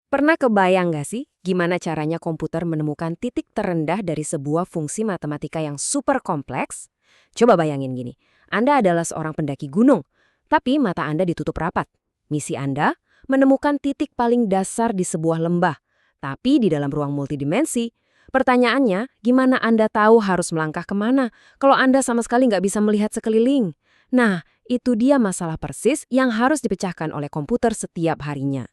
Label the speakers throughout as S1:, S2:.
S1: Pernah kebayang nggak sih gimana caranya komputer menemukan titik terendah dari sebuah fungsi matematika yang super kompleks? Coba bayangin gini, Anda adalah seorang pendaki gunung, tapi mata Anda ditutup rapat. Misi Anda menemukan titik paling dasar di sebuah lembah, tapi di dalam ruang multidimensi. Pertanyaannya, gimana Anda tahu harus melangkah kemana kalau Anda sama sekali nggak bisa melihat sekeliling? Nah, itu dia masalah persis yang harus dipecahkan oleh komputer setiap harinya.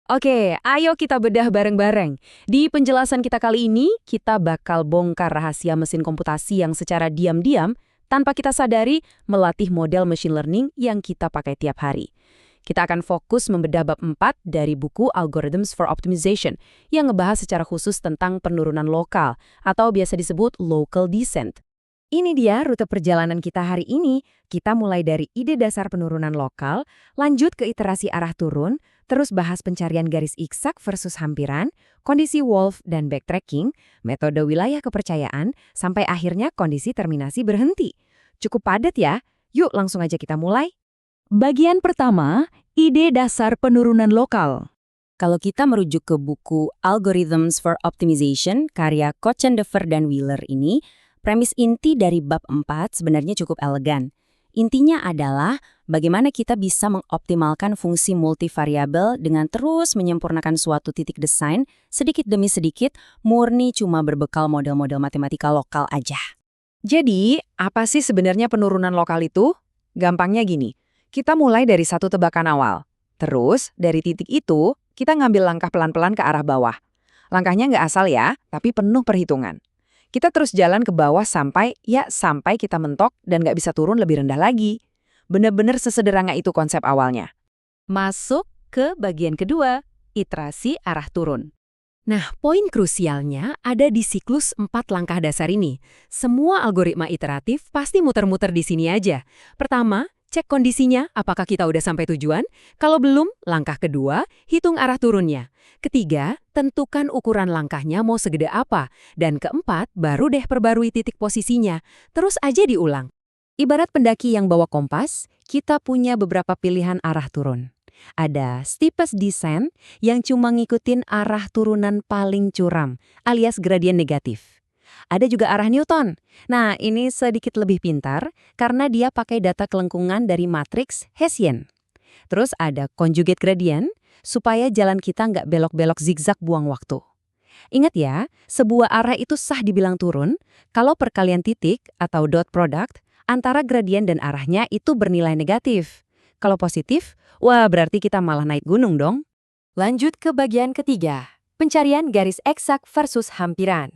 S2: Oke, ayo kita bedah bareng-bareng. Di penjelasan kita kali ini, kita bakal bongkar rahasia mesin komputasi yang secara diam-diam, tanpa kita sadari, melatih model machine learning yang kita pakai tiap hari. Kita akan fokus membedah bab 4 dari buku Algorithms for Optimization, yang ngebahas secara khusus tentang penurunan lokal, atau biasa disebut local descent.
S1: Ini dia rute perjalanan kita hari ini. Kita mulai dari ide dasar penurunan lokal, lanjut ke iterasi arah turun, terus bahas pencarian garis iksak versus hampiran, kondisi Wolf dan backtracking, metode wilayah kepercayaan, sampai akhirnya kondisi terminasi berhenti. Cukup padat ya? Yuk langsung aja kita mulai.
S2: Bagian pertama, ide dasar penurunan lokal.
S3: Kalau kita merujuk ke buku Algorithms for Optimization karya Kochendefer dan Wheeler ini, premis inti dari bab 4 sebenarnya cukup elegan. Intinya adalah bagaimana kita bisa mengoptimalkan fungsi multivariabel dengan terus menyempurnakan suatu titik desain sedikit demi sedikit murni cuma berbekal model-model matematika lokal aja.
S1: Jadi, apa sih sebenarnya penurunan lokal itu? Gampangnya gini, kita mulai dari satu tebakan awal. Terus, dari titik itu, kita ngambil langkah pelan-pelan ke arah bawah. Langkahnya nggak asal ya, tapi penuh perhitungan. Kita terus jalan ke bawah sampai kita mentok dan nggak bisa turun lebih rendah lagi. Bener-bener sesederhana itu konsep awalnya.
S2: Masuk ke bagian kedua, iterasi arah turun.
S1: Nah, poin krusialnya ada di siklus 4 langkah dasar ini. Semua algoritma iteratif pasti muter-muter di sini aja. Pertama, cek kondisinya, apakah kita udah sampai tujuan? Kalau belum, langkah kedua, hitung arah turunnya. Ketiga, tentukan ukuran langkahnya mau segede apa. Dan keempat, baru deh perbarui titik posisinya. Terus aja diulang. Ibarat pendaki yang bawa kompas, kita punya beberapa pilihan arah turun. Ada steepest descent yang cuma ngikutin arah turunan paling curam, alias gradien negatif. Ada juga arah Newton. Nah, ini sedikit lebih pintar karena dia pakai data kelengkungan dari matriks Hessian. Terus ada conjugate gradient, supaya jalan kita nggak belok-belok zigzag buang waktu. Ingat ya, sebuah arah itu sah dibilang turun kalau perkalian titik atau dot product antara gradien dan arahnya itu bernilai negatif. Kalau positif, wah berarti kita malah naik gunung dong. Lanjut ke bagian ketiga, pencarian garis eksak versus hampiran.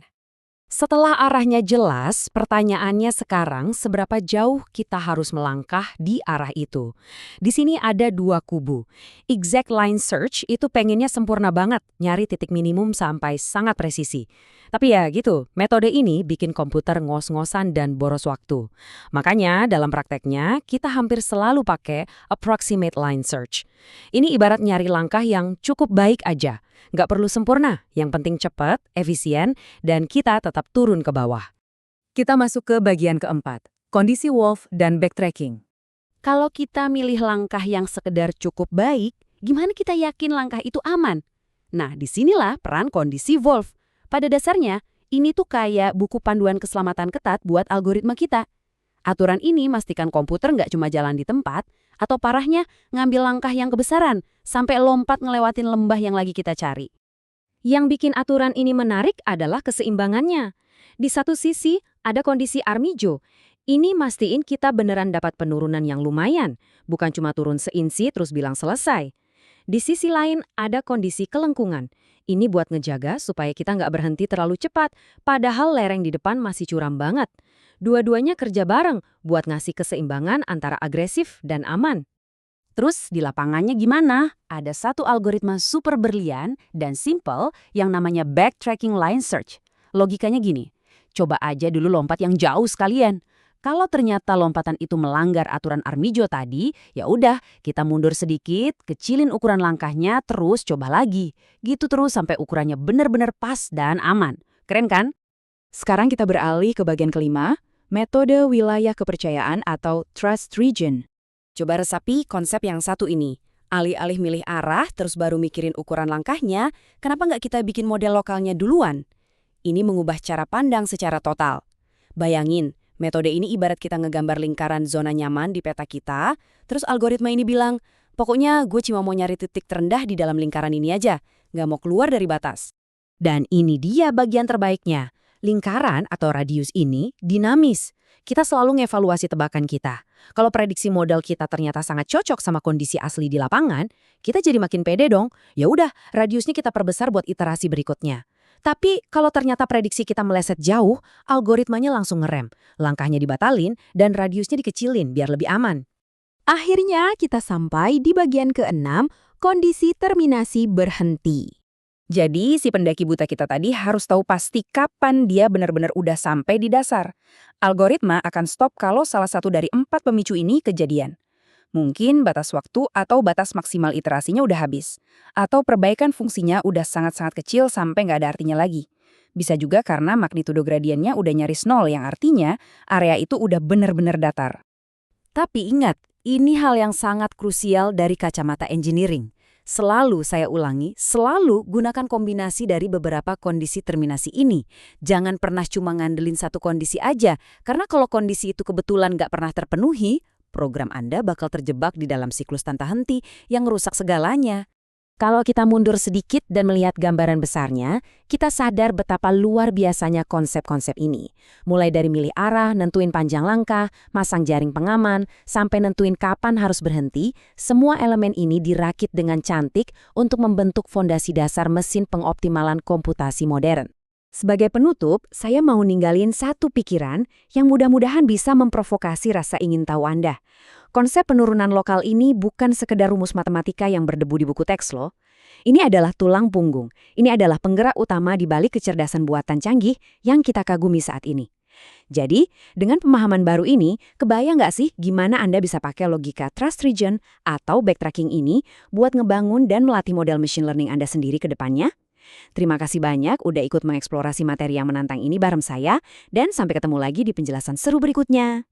S1: Setelah arahnya jelas, pertanyaannya sekarang seberapa jauh kita harus melangkah di arah itu. Di sini ada dua kubu. Exact line search itu pengennya sempurna banget, nyari titik minimum sampai sangat presisi. Tapi ya gitu, metode ini bikin komputer ngos-ngosan dan boros waktu. Makanya dalam prakteknya, kita hampir selalu pakai approximate line search. Ini ibarat nyari langkah yang cukup baik aja. Nggak perlu sempurna, yang penting cepat, efisien, dan kita tetap turun ke bawah. Kita masuk ke bagian keempat, kondisi Wolf dan backtracking.
S2: Kalau kita milih langkah yang sekedar cukup baik, gimana kita yakin langkah itu aman? Nah, disinilah peran kondisi Wolf. Pada dasarnya, ini tuh kayak buku panduan keselamatan ketat buat algoritma kita. Aturan ini memastikan komputer nggak cuma jalan di tempat, atau parahnya ngambil langkah yang kebesaran, sampai lompat ngelewatin lembah yang lagi kita cari. Yang bikin aturan ini menarik adalah keseimbangannya. Di satu sisi, ada kondisi Armijo. Ini mastiin kita beneran dapat penurunan yang lumayan, bukan cuma turun seinci terus bilang selesai. Di sisi lain, ada kondisi kelengkungan. Ini buat ngejaga supaya kita nggak berhenti terlalu cepat, padahal lereng di depan masih curam banget. Dua-duanya kerja bareng buat ngasih keseimbangan antara agresif dan aman. Terus di lapangannya gimana? Ada satu algoritma super berlian dan simple yang namanya backtracking line search. Logikanya gini, coba aja dulu lompat yang jauh sekalian. Kalau ternyata lompatan itu melanggar aturan Armijo tadi, ya udah kita mundur sedikit, kecilin ukuran langkahnya, terus coba lagi. Gitu terus sampai ukurannya benar-benar pas dan aman. Keren kan? Sekarang kita beralih ke bagian kelima, metode wilayah kepercayaan atau trust region.
S1: Coba resapi konsep yang satu ini.
S2: Alih-alih milih arah, terus baru mikirin ukuran langkahnya, kenapa nggak kita bikin model lokalnya duluan? Ini mengubah cara pandang secara total. Bayangin, metode ini ibarat kita ngegambar lingkaran zona nyaman di peta kita, terus algoritma ini bilang, pokoknya gue cuma mau nyari titik terendah di dalam lingkaran ini aja, nggak mau keluar dari batas.
S1: Dan ini dia bagian terbaiknya. Lingkaran atau radius ini dinamis. Kita selalu ngevaluasi tebakan kita. Kalau prediksi model kita ternyata sangat cocok sama kondisi asli di lapangan, kita jadi makin pede dong. Ya udah, radiusnya kita perbesar buat iterasi berikutnya. Tapi kalau ternyata prediksi kita meleset jauh, algoritmanya langsung ngerem. Langkahnya dibatalin dan radiusnya dikecilin biar lebih aman. Akhirnya kita sampai di bagian ke-6, kondisi terminasi berhenti.
S3: Jadi, si pendaki buta kita tadi harus tahu pasti kapan dia benar-benar udah sampai di dasar. Algoritma akan stop kalau salah satu dari 4 pemicu ini kejadian. Mungkin batas waktu atau batas maksimal iterasinya udah habis. Atau perbaikan fungsinya udah sangat-sangat kecil sampai nggak ada artinya lagi. Bisa juga karena magnitudo gradiennya udah nyaris 0, yang artinya area itu udah benar-benar datar.
S2: Tapi ingat, ini hal yang sangat krusial dari kacamata engineering. Selalu saya ulangi, selalu gunakan kombinasi dari beberapa kondisi terminasi ini. Jangan pernah cuma ngandelin satu kondisi aja, karena kalau kondisi itu kebetulan nggak pernah terpenuhi, program Anda bakal terjebak di dalam siklus tanpa henti yang merusak segalanya.
S1: Kalau kita mundur sedikit dan melihat gambaran besarnya, kita sadar betapa luar biasanya konsep-konsep ini. Mulai dari milih arah, nentuin panjang langkah, masang jaring pengaman, sampai nentuin kapan harus berhenti, semua elemen ini dirakit dengan cantik untuk membentuk fondasi dasar mesin pengoptimalan komputasi modern. Sebagai penutup, saya mau ninggalin satu pikiran yang mudah-mudahan bisa memprovokasi rasa ingin tahu Anda. Konsep penurunan lokal ini bukan sekedar rumus matematika yang berdebu di buku teks loh. Ini adalah tulang punggung. Ini adalah penggerak utama di balik kecerdasan buatan canggih yang kita kagumi saat ini. Jadi, dengan pemahaman baru ini, kebayang nggak sih gimana Anda bisa pakai logika trust region atau backtracking ini buat ngebangun dan melatih model machine learning Anda sendiri ke depannya? Terima kasih banyak udah ikut mengeksplorasi materi yang menantang ini bareng saya, dan sampai ketemu lagi di penjelasan seru berikutnya.